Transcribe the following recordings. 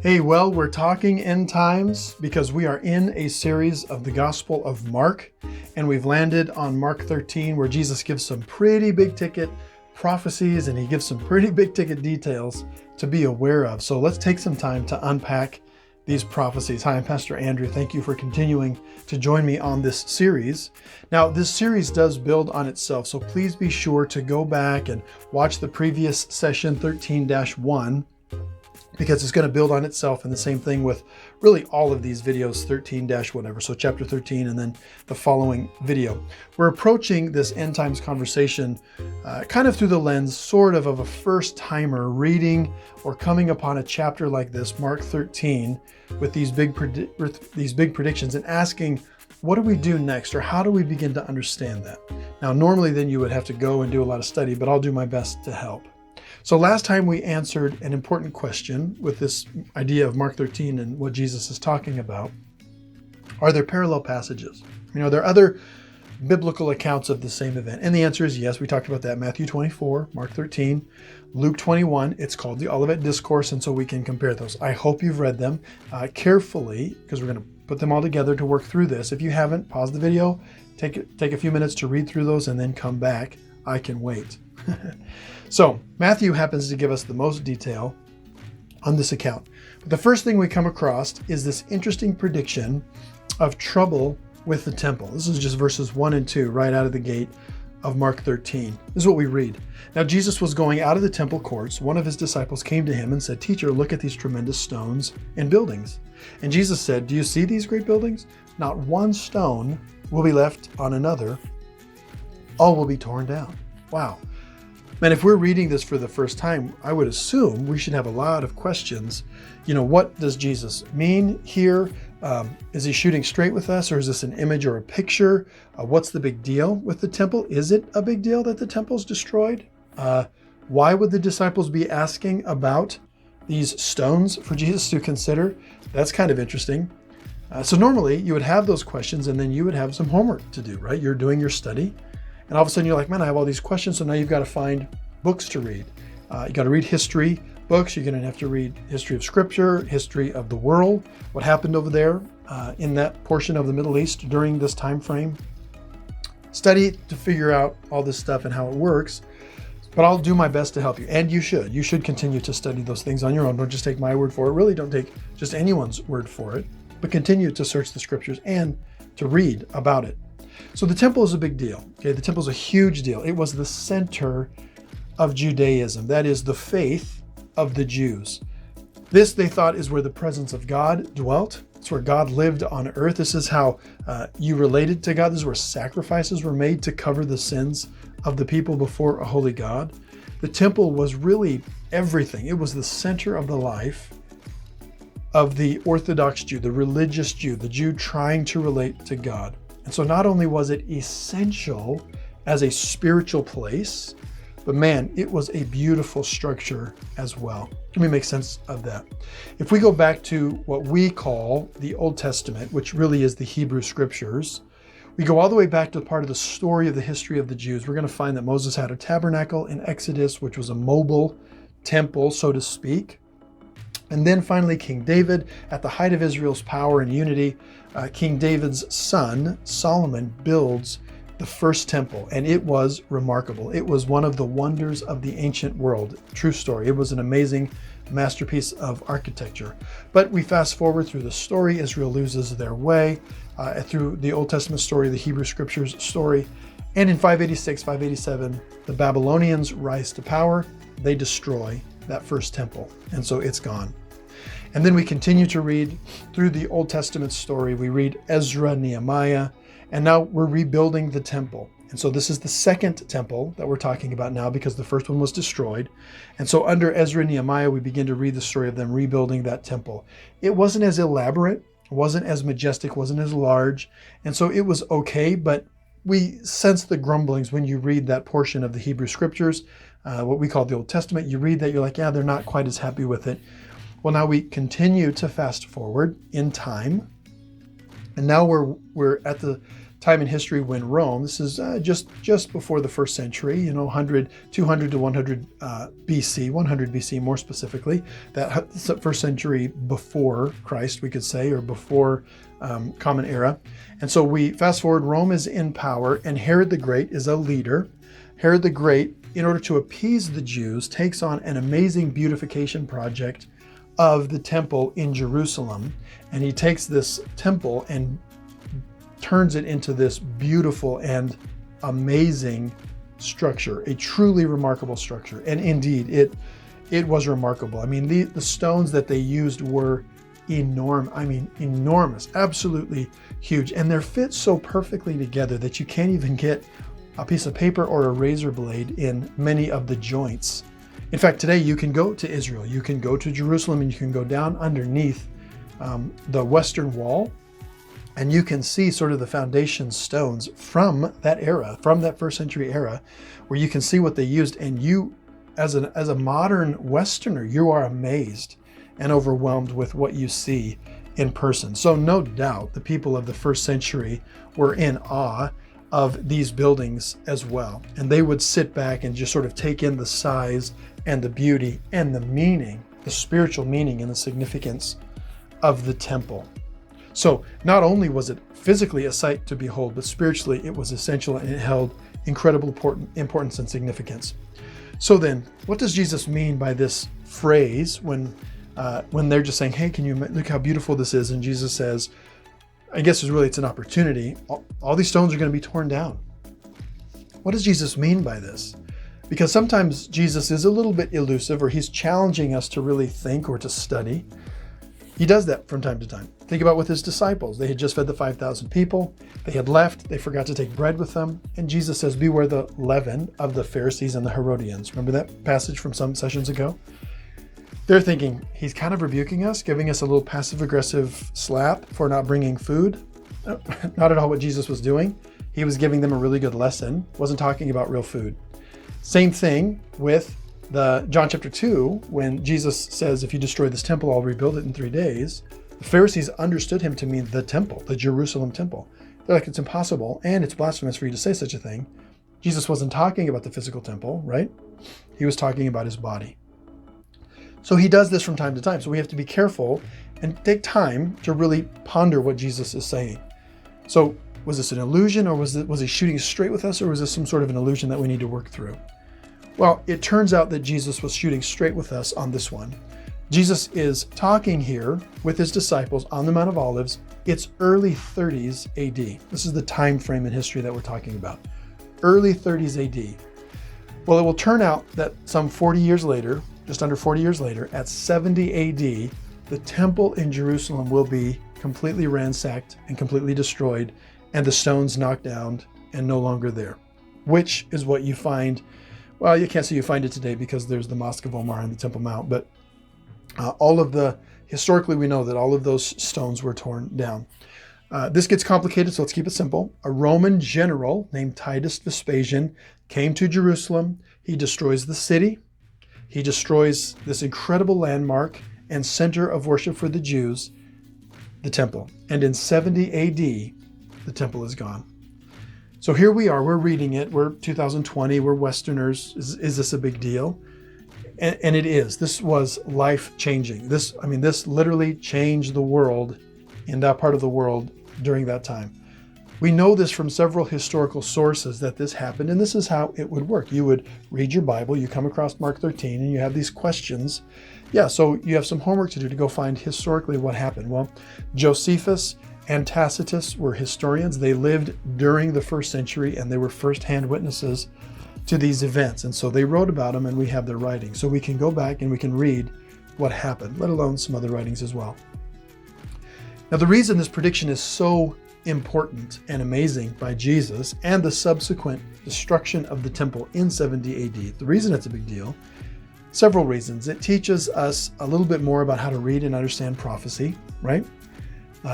Hey, well, we're talking end times because we are in a series of the Gospel of Mark, and we've landed on Mark 13, where Jesus gives some pretty big ticket prophecies and he gives some pretty big ticket details to be aware of. So let's take some time to unpack these prophecies. Hi, I'm Pastor Andrew. Thank you for continuing to join me on this series. Now, this series does build on itself, so please be sure to go back and watch the previous session 13-1. because it's going to build on itself, and the same thing with really all of these videos, 13-whatever, so chapter 13 and then the following video. We're approaching this end times conversation kind of through the lens sort of a first timer reading or coming upon a chapter like this, Mark 13, with these big predictions and asking, what do we do next, or how do we begin to understand that? Now, normally then you would have to go and do a lot of study, but I'll do my best to help. So last time we answered an important question with this idea of Mark 13 and what Jesus is talking about. Are there parallel passages? Are there other biblical accounts of the same event? And the answer is yes. We talked about that. Matthew 24, Mark 13, Luke 21. It's called the Olivet Discourse, and so we can compare those. I hope you've read them carefully, because we're going to put them all together to work through this. If you haven't, pause the video, take a few minutes to read through those, and then come back. I can wait. So Matthew happens to give us the most detail on this account. But the first thing we come across is this interesting prediction of trouble with the temple. This is just verses 1 and 2 right out of the gate of Mark 13. This is what we read. Now Jesus was going out of the temple courts. One of his disciples came to him and said, "Teacher, look at these tremendous stones and buildings." And Jesus said, "Do you see these great buildings? Not one stone will be left on another. All will be torn down." Wow. Man, if we're reading this for the first time, I would assume we should have a lot of questions. What does Jesus mean here? Is he shooting straight with us, or is this an image or a picture? What's the big deal with the temple? Is it a big deal that the temple's destroyed? Why would the disciples be asking about these stones for Jesus to consider? That's kind of interesting. So normally you would have those questions and then you would have some homework to do, right? You're doing your study. And all of a sudden you're like, man, I have all these questions. So now you've got to find books to read. You got to read history books. You're going to have to read history of Scripture, history of the world, what happened over there in that portion of the Middle East during this time frame. Study to figure out all this stuff and how it works. But I'll do my best to help you. And you should. You should continue to study those things on your own. Don't just take my word for it. Really don't take just anyone's word for it. But continue to search the Scriptures and to read about it. So the temple is a big deal. Okay, the temple is a huge deal. It was the center of Judaism. That is the faith of the Jews. This, they thought, is where the presence of God dwelt. It's where God lived on earth. This is how you related to God. This is where sacrifices were made to cover the sins of the people before a holy God. The temple was really everything. It was the center of the life of the Orthodox Jew, the religious Jew, the Jew trying to relate to God. And so not only was it essential as a spiritual place, but man, it was a beautiful structure as well. Let me make sense of that. If we go back to what we call the Old Testament, which really is the Hebrew Scriptures, we go all the way back to part of the story of the history of the Jews. We're going to find that Moses had a tabernacle in Exodus, which was a mobile temple, so to speak. And then finally, King David, at the height of Israel's power and unity, King David's son, Solomon, builds the first temple, and it was remarkable. It was one of the wonders of the ancient world. True story. It was an amazing masterpiece of architecture. But we fast forward through the story. Israel loses their way through the Old Testament story, the Hebrew Scriptures story. And in 586, 587, the Babylonians rise to power. They destroy that first temple, and so it's gone. And then we continue to read through the Old Testament story. We read Ezra, Nehemiah, and now we're rebuilding the temple. And so this is the second temple that we're talking about now, because the first one was destroyed. And so under Ezra and Nehemiah, we begin to read the story of them rebuilding that temple. It wasn't as elaborate, wasn't as majestic, wasn't as large, and so it was okay, but we sense the grumblings when you read that portion of the Hebrew Scriptures, what we call the Old Testament. You read that, you're like, yeah, they're not quite as happy with it. Well, now we continue to fast forward in time, and now we're at the time in history when Rome, this is just before the first century, 200 to 100 BC, 100 BC more specifically, that first century before Christ, we could say, or before Common Era. And so we fast forward, Rome is in power, and Herod the Great is a leader. Herod the Great, in order to appease the Jews, takes on an amazing beautification project of the temple in Jerusalem. And he takes this temple and turns it into this beautiful and amazing structure, a truly remarkable structure. And indeed, it was remarkable. I mean, the stones that they used were enormous, absolutely huge. And they're fit so perfectly together that you can't even get a piece of paper or a razor blade in many of the joints. In fact, today you can go to Israel, you can go to Jerusalem, and you can go down underneath the Western Wall, and you can see sort of the foundation stones from that era, from that first century era, where you can see what they used. And you, as a modern Westerner, you are amazed and overwhelmed with what you see in person. So no doubt the people of the first century were in awe of these buildings as well. And they would sit back and just sort of take in the size and the beauty and the meaning, the spiritual meaning and the significance of the temple. So not only was it physically a sight to behold, but spiritually it was essential, and it held incredible importance and significance. So then, what does Jesus mean by this phrase when they're just saying, hey, can you look how beautiful this is? And Jesus says, I guess it's an opportunity. All these stones are going to be torn down. What does Jesus mean by this? Because sometimes Jesus is a little bit elusive, or he's challenging us to really think or to study. He does that from time to time. Think about with his disciples. They had just fed the 5,000 people. They had left. They forgot to take bread with them. And Jesus says, beware the leaven of the Pharisees and the Herodians. Remember that passage from some sessions ago? They're thinking, he's kind of rebuking us, giving us a little passive-aggressive slap for not bringing food. Not at all what Jesus was doing. He was giving them a really good lesson. Wasn't talking about real food. Same thing with the John chapter 2, when Jesus says, if you destroy this temple, I'll rebuild it in 3 days. The Pharisees understood him to mean the temple, the Jerusalem temple. They're like, it's impossible, and it's blasphemous for you to say such a thing. Jesus wasn't talking about the physical temple, right? He was talking about his body. So he does this from time to time. So we have to be careful and take time to really ponder what Jesus is saying. So was this an illusion, or was he shooting straight with us, or was this some sort of an illusion that we need to work through? Well, it turns out that Jesus was shooting straight with us on this one. Jesus is talking here with his disciples on the Mount of Olives. It's early 30s AD. This is the time frame in history that we're talking about. Early 30s AD. Well, it will turn out that some 40 years later, just under 40 years later, at 70 AD, the temple in Jerusalem will be completely ransacked and completely destroyed, and the stones knocked down and no longer there, which is what you find. Well, you can't say you find it today because there's the Mosque of Omar and the Temple Mount, but historically we know that all of those stones were torn down. This gets complicated, so let's keep it simple. A Roman general named Titus Vespasian came to Jerusalem. He destroys the city. He destroys this incredible landmark and center of worship for the Jews, the temple. And in 70 AD, the temple is gone. So here we are, we're reading it, we're 2020, we're Westerners. Is this a big deal? And it is. This was life-changing. This literally changed the world in that part of the world during that time. We know this from several historical sources that this happened, and this is how it would work. You would read your Bible, you come across Mark 13, and you have these questions. Yeah, so you have some homework to do to go find historically what happened. Well, Josephus and Tacitus were historians. They lived during the first century, and they were first-hand witnesses to these events. And so they wrote about them, and we have their writings. So we can go back and we can read what happened, let alone some other writings as well. Now, the reason this prediction is so important and amazing by Jesus and the subsequent destruction of the temple in 70 AD, the reason it's a big deal, several reasons. It teaches us a little bit more about how to read and understand prophecy, right?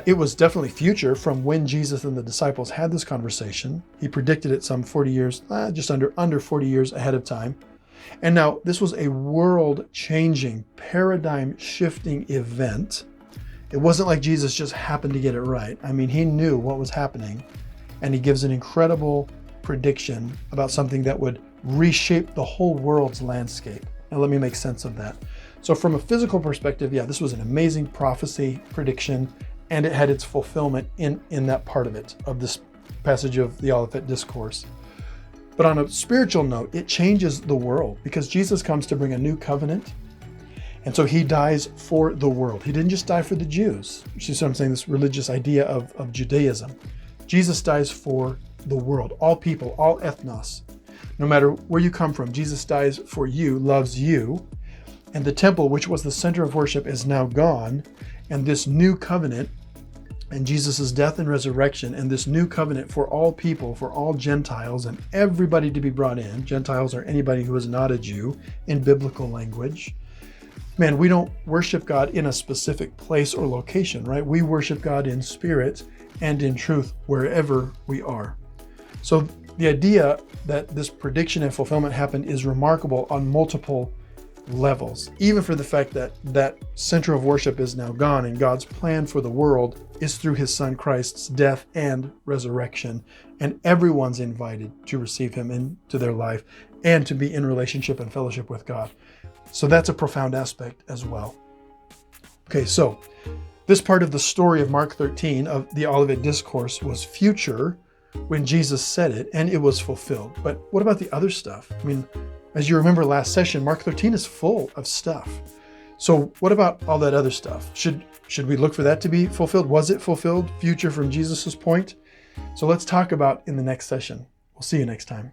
It was definitely future from when Jesus and the disciples had this conversation. He predicted it some 40 years, just under 40 years ahead of time. And now this was a world-changing, paradigm-shifting event. It wasn't like Jesus just happened to get it right. I mean, he knew what was happening, and he gives an incredible prediction about something that would reshape the whole world's landscape. Now let me make sense of that. So from a physical perspective, yeah, this was an amazing prophecy prediction, and it had its fulfillment in that part of it, of this passage of the Olivet Discourse. But on a spiritual note, it changes the world because Jesus comes to bring a new covenant. And so he dies for the world. He didn't just die for the Jews. You see what I'm saying? This religious idea of Judaism. Jesus dies for the world, all people, all ethnos. No matter where you come from, Jesus dies for you, loves you. And the temple, which was the center of worship, is now gone. And this new covenant, and Jesus' death and resurrection, and this new covenant for all people, for all Gentiles, and everybody to be brought in. Gentiles are anybody who is not a Jew in biblical language. Man, we don't worship God in a specific place or location, right? We worship God in spirit and in truth wherever we are. So the idea that this prediction and fulfillment happened is remarkable on multiple levels, even for the fact that that center of worship is now gone, and God's plan for the world is through his son Christ's death and resurrection, and everyone's invited to receive him into their life and to be in relationship and fellowship with God. So that's a profound aspect as well. Okay, so this part of the story of Mark 13 of the Olivet Discourse was future when Jesus said it, and it was fulfilled. But what about the other stuff? I mean, as you remember last session, Mark 13 is full of stuff. So what about all that other stuff? Should we look for that to be fulfilled? Was it fulfilled, future from Jesus's point? So let's talk about in the next session. We'll see you next time.